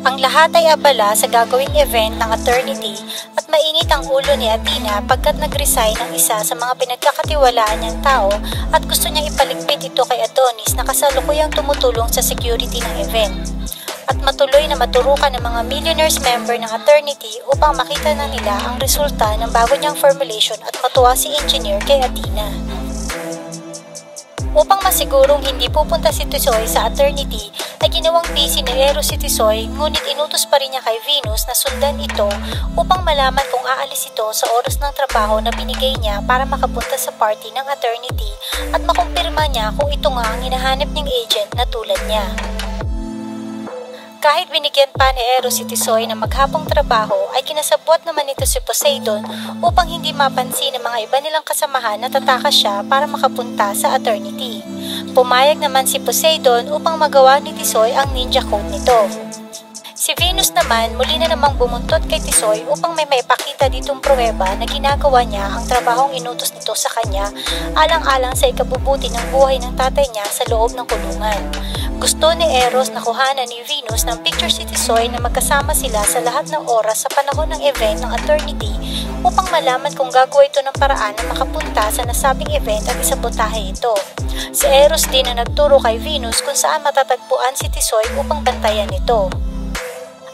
Ang lahat ay abala sa gagawing event ng Eternity at mainit ang ulo ni Athena pagkat nag-resign ang isa sa mga pinagkakatiwalaan niyang tao at gusto niyang ipaligpit ito kay Adonis na kasalukuyang tumutulong sa security ng event. At matuloy na maturukan ng mga Millionaires member ng Eternity upang makita na nila ang resulta ng bago niyang formulation at matuwa si Engineer kay Athena. Upang masigurong hindi pupunta si Tisoy sa Eternity, ay ginawang busy ni Eros si Tisoy ngunit inutos pa rin niya kay Venus na sundan ito upang malaman kung aalis ito sa oras ng trabaho na binigay niya para makapunta sa party ng Eternity at makumpirma niya kung ito nga ang hinahanap niyang agent na tulad niya. Kahit binigyan pa ni Eros si Tisoy ng maghapong trabaho ay kinasabwat naman nito si Poseidon upang hindi mapansin ng mga iba nilang kasamahan na tatakas siya para makapunta sa Eternity. Pumayag naman si Poseidon upang magawa ni Tisoy ang ninja code nito. Si Venus naman muli na namang bumuntot kay Tisoy upang may maipakita ditong pruweba na ginagawa niya ang trabahong inutos nito sa kanya alang-alang sa ikabubuti ng buhay ng tatay niya sa loob ng kulungan. Gusto ni Eros na kuhanan ni Venus ng picture si Tisoy na magkasama sila sa lahat ng oras sa panahon ng event ng Eternity upang malaman kung gagawa ito ng paraan na makapunta sa nasabing event at isabotahe ito. Si Eros din ang nagturo kay Venus kung saan matatagpuan si Tisoy upang bantayan ito.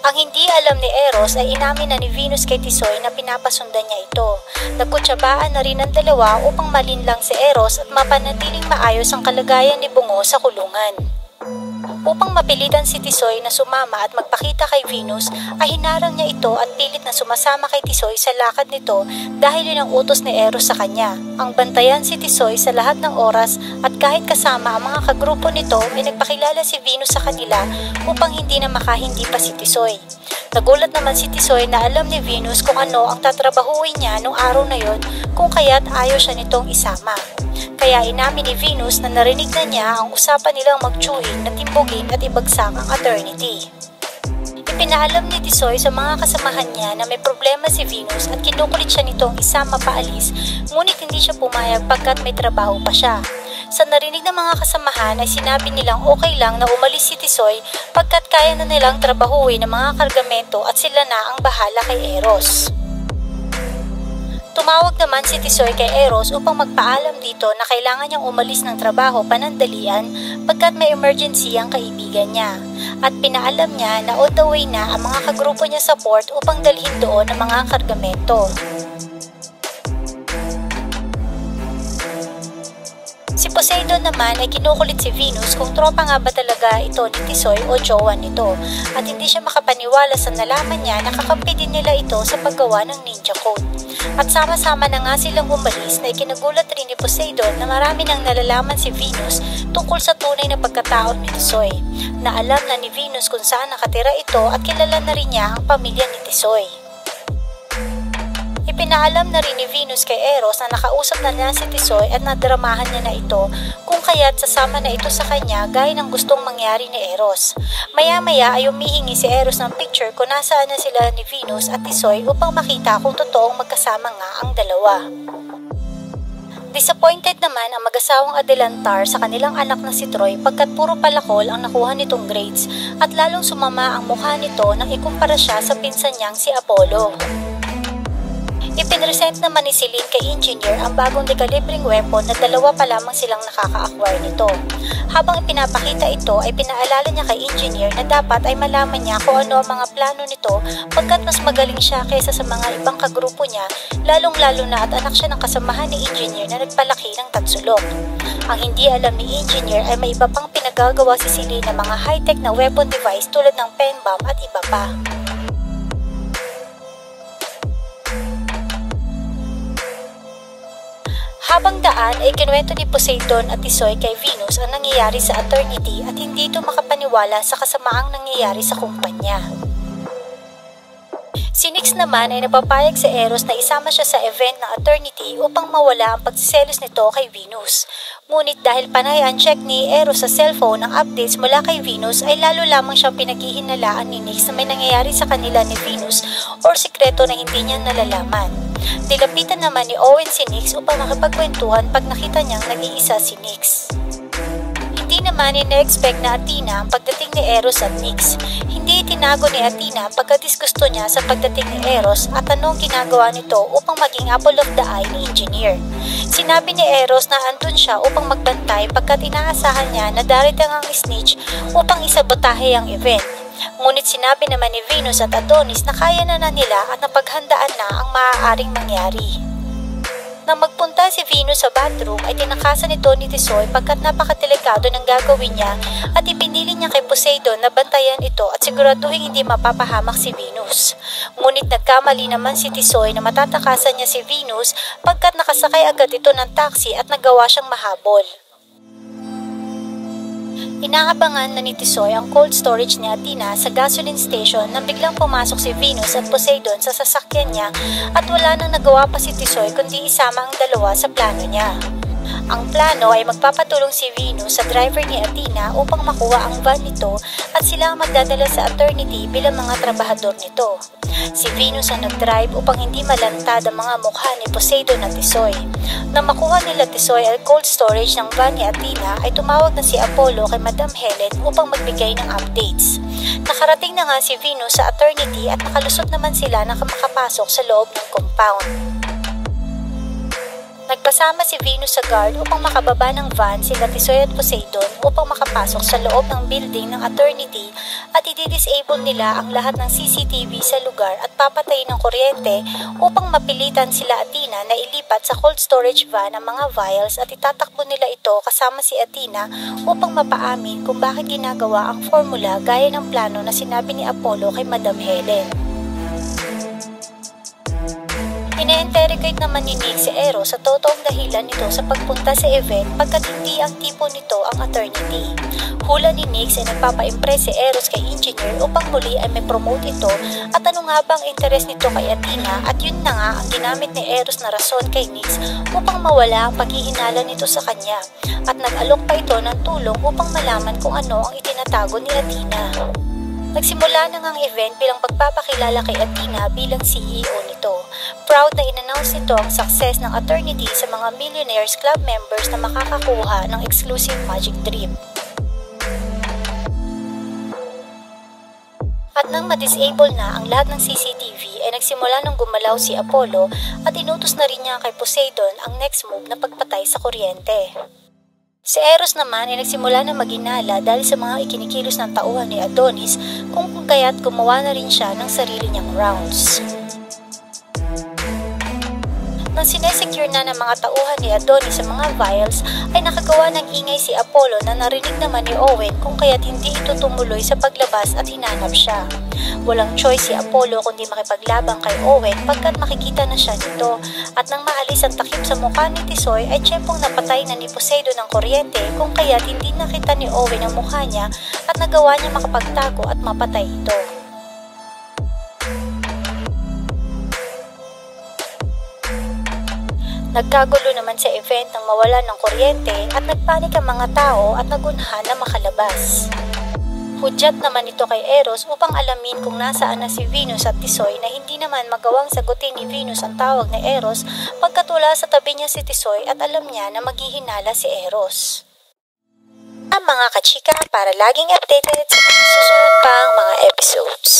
Ang hindi alam ni Eros ay inamin na ni Venus kay Tisoy na pinapasundan niya ito. Nagkutsabaan na rin ang dalawa upang malinlang si Eros at mapanatiling maayos ang kalagayan ni Bungo sa kulungan. Upang mapilitan si Tisoy na sumama at magpakita kay Venus ay hinarang niya ito at pilit na sumasama kay Tisoy sa lakad nito dahil yun ang utos ni Eros sa kanya. Ang bantayan si Tisoy sa lahat ng oras at kahit kasama ang mga kagrupo nito ay nagpakilala si Venus sa kanila upang hindi na makahindi pa si Tisoy. Nagulat naman si Tisoy na alam ni Venus kung ano ang tatrabahuin niya nung araw na yon kung kaya't ayaw siya nitong isama. Kaya inamin ni Venus na narinig na niya ang usapan nilang magtsuhin na timbugin at ibagsak ang Eternity. Ipinaalam ni Tisoy sa mga kasamahan niya na may problema si Venus at kinukulit siya nitong isama paalis ngunit hindi siya pumayag pagkat may trabaho pa siya. Sa narinig ng mga kasamahan ay sinabi nilang okay lang na umalis si Tisoy pagkat kaya na nilang trabahuin ng mga kargamento at sila na ang bahala kay Eros. Tumawag naman si Tisoy kay Eros upang magpaalam dito na kailangan niyang umalis ng trabaho panandalian pagkat may emergency ang kaibigan niya. At pinaalam niya na on the way na ang mga kagrupo niya sa port upang dalhin doon ang mga kargamento. Si Poseidon naman ay kinukulit si Venus kung tropa nga ba talaga ito ni Tisoy o jowa nito at hindi siya makapaniwala sa nalaman niya na kakampi din nila ito sa paggawa ng ninja code. At sama-sama na nga silang umalis na ikinagulat rin ni Poseidon na marami nang nalalaman si Venus tungkol sa tunay na pagkatao ni Tisoy, na alam na ni Venus kung saan nakatira ito at kilala na rin niya ang pamilya ni Tisoy. Ipinaalam na rin ni Venus kay Eros na nakausap na niya si Tisoy at nadramahan niya na ito kung kaya't sasama na ito sa kanya gaya ng gustong mangyari ni Eros. Maya-maya ay humihingi si Eros ng picture kung nasaan na sila ni Venus at Tisoy upang makita kung totoong magkasama nga ang dalawa. Disappointed naman ang mag-asawang Adelantar sa kanilang anak na si Troy pagkat puro palakol ang nakuha nitong grades at lalong sumama ang mukha nito nang ikumpara siya sa pinsan niyang si Apollo. Ipinresent naman ni Celine kay Engineer ang bagong dekalibreng weapon na dalawa pa lamang silang nakaka-acquire nito. Habang ipinapakita ito ay pinaalala niya kay Engineer na dapat ay malaman niya kung ano ang mga plano nito pagkat mas magaling siya kaysa sa mga ibang kagrupo niya, lalong-lalo na at anak siya ng kasamahan ni Engineer na nagpalaki ng Tatsulok. Ang hindi alam ni Engineer ay may iba pang pinagagawa si Celine ng mga high-tech na weapon device tulad ng pen bomb at iba pa. Habang daan ay kinuwento ni Poseidon at Tisoy kay Venus ang nangyayari sa Eternity at hindi ito makapaniwala sa kasamaang nangyayari sa kumpanya. Si Nyx naman ay napapayag si Eros na isama siya sa event ng Eternity upang mawala ang pagsiselos nito kay Venus. Ngunit dahil panay ang check ni Eros sa cellphone ng updates mula kay Venus ay lalo lamang siyang pinaghihinalaan ni Nyx na may nangyayari sa kanila ni Venus or sikreto na hindi niya nalalaman. Nilapitan naman ni Owen si Nyx upang makipagkwentuhan pag nakita niyang nag-iisa si Nyx. Hindi naman ina-expect na Athena ang pagdating ni Eros at Nyx. Hindi itinago ni Athena pagka-disgusto niya sa pagdating ni Eros at anong ginagawa nito upang maging apple of the eye ni Engineer. Sinabi ni Eros na andun siya upang magbantay pagkat inaasahan niya na darating ang snitch upang isabotahe ang event. Ngunit sinabi naman ni Venus at Adonis na kaya na nila at napaghandaan na ang maaaring mangyari. Nang magpunta si Venus sa bathroom ay tinakasan nito ni Tisoy pagkat napakadelikado ng gagawin niya at ipinili niya kay Poseidon na bantayan ito at siguraduhin hindi mapapahamak si Venus. Ngunit nagkamali naman si Tisoy na matatakasan niya si Venus pagkat nakasakay agad ito ng taxi at nagawa siyang mahabol. Inaabangan na ni Tisoy ang cold storage ni Athena sa gasoline station nang biglang pumasok si Venus at Poseidon sa sasakyan niya at wala nang nagawa pa si Tisoy kundi isama ang dalawa sa plano niya. Ang plano ay magpapatulong si Venus sa driver ni Athena upang makuha ang van nito at sila ang magdadala sa Eternity bilang mga trabahador nito. Si Venus ang nag-drive upang hindi malantad ang mga mukha ni Poseidon at Tisoy. Nang makuha nila Tisoy ang cold storage ng van ni Athena ay tumawag na si Apollo kay Madam Helen upang magbigay ng updates. Nakarating na nga si Venus sa Eternity at nakalusot naman sila na makapasok sa loob ng compound. Nagpasama si Venus sa guard upang makababa ng van sila Tisoy at Poseidon upang makapasok sa loob ng building ng Eternity at i-disable nila ang lahat ng CCTV sa lugar at papatayin ng kuryente upang mapilitan sila Athena na ilipat sa cold storage van ang mga vials at itatakbo nila ito kasama si Athena upang mapaamin kung bakit ginagawa ang formula gaya ng plano na sinabi ni Apollo kay Madam Helen. Ine-interrogate naman ni Nick si Eros sa totoong dahilan nito sa pagpunta sa event pagkat hindi ang tipo nito ang Eternity. Hula ni Nick ay nagpapa-impress si Eros kay Engineer upang muli ay may promote ito at ano nga bang interest nito kay Athena at yun na nga ang ginamit ni Eros na rason kay Nick upang mawala ang paghihinala nito sa kanya at nag-alok pa ito ng tulong upang malaman kung ano ang itinatago ni Athena. Nagsimula na ngang event bilang pagpapakilala kay Athena bilang CEO nito. Proud na in-announce nito ang success ng Eternity sa mga Millionaires Club members na makakakuha ng exclusive Magic Drip. At nang ma-disable na ang lahat ng CCTV ay nagsimula nang gumalaw si Apollo at inutos na rin niya kay Poseidon ang next move na pagpatay sa kuryente. Si Eros naman ay nagsimula na maginala dahil sa mga ikinikilos ng tauhan ni Adonis kung kaya't gumawa na rin siya ng sarili niyang rounds. Nang sinesecure na ng mga tauhan ni Adonis sa mga vials ay nakagawa ng ingay si Apollo na narinig naman ni Owen kung kaya't hindi ito tumuloy sa paglabas at hinanap siya. Walang choice si Apollo kundi makipaglabang kay Owen pagkat makikita na siya nito at nang maalis ang takip sa mukha ni Tisoy ay tiyempong napatay na ni Poseidon ng kuryente kung kaya't hindi nakita ni Owen ang mukha niya at nagawa niya makapagtago at mapatay ito. Nagkagulo naman sa event nang mawala ng kuryente at nagpanik ang mga tao at nagunhan na makalabas. Hudyat naman ito kay Eros upang alamin kung nasaan na si Venus at Tisoy na hindi naman magawang sagutin ni Venus ang tawag ni Eros pagkat wala sa tabi niya si Tisoy at alam niya na maghihinala si Eros. Ang mga kachika para laging updated sa mga susunod pang mga episodes.